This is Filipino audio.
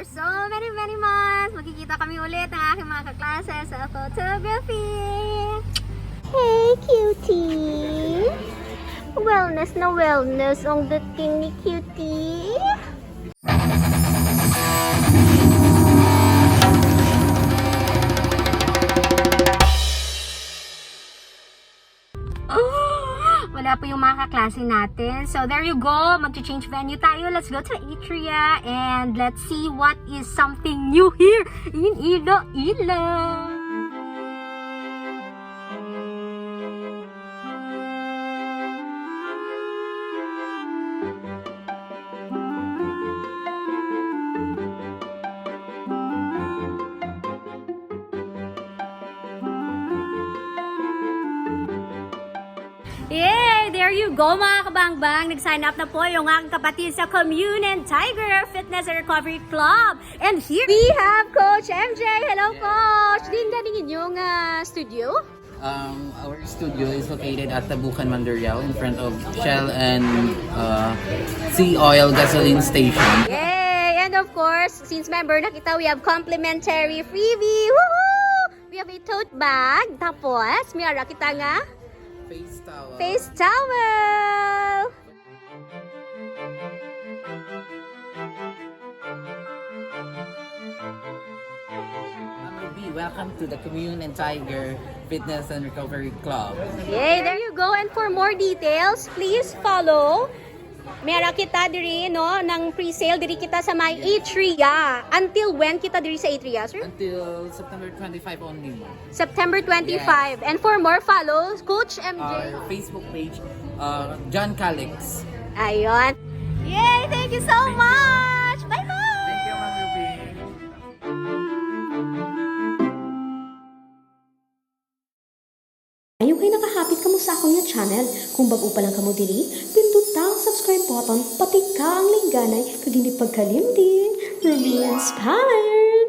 after so many months, magkikita kami ulit ng aking mga kaklase sa photography. Hey, cutie! Wellness na wellness ang dating ni cutie. Wala po yung mga kaklase natin. So, there you go. Mag-change venue tayo. Let's go to Atria and let's see what is something new here in Iloilo. Yay! There you go mga kabangbang! Nag-sign up na po yung aking kapatid sa KOMMUNE Tiger Fitness and Recovery Club. And here we have Coach MJ. Hello, Coach! Din galing inyong studio? Our studio is located at Tabukan, Mandurriao in front of Shell and Sea Oil Gasoline Station. Yay! And of course, since member na kita, we have complimentary freebie! Woohoo! We have a tote bag. Tapos, mayroon kita nga Face towel. face towel. Welcome to the KOMMUNE Tiger Fitness and Recovery Club. Yay, there you go. And for more details, please follow. Meron kita diri no ng pre-sale diri kita sa my Atria. Until when kita diri sa Atria, sir? Until September 25 only. September 25. And for more follow Coach MJ. Our Facebook page, John Calix. Ayun. Yay, thank you so much. Bye-bye. Thank you, Ma'am Ruby. Ayaw kayo nakahapit kamo sa akong nga channel. Kung bago pa lang kamo diri, pindot ang subscribe button, pati ka ang lingganay, kag hindi pagkalimtin. Ruby Inspires!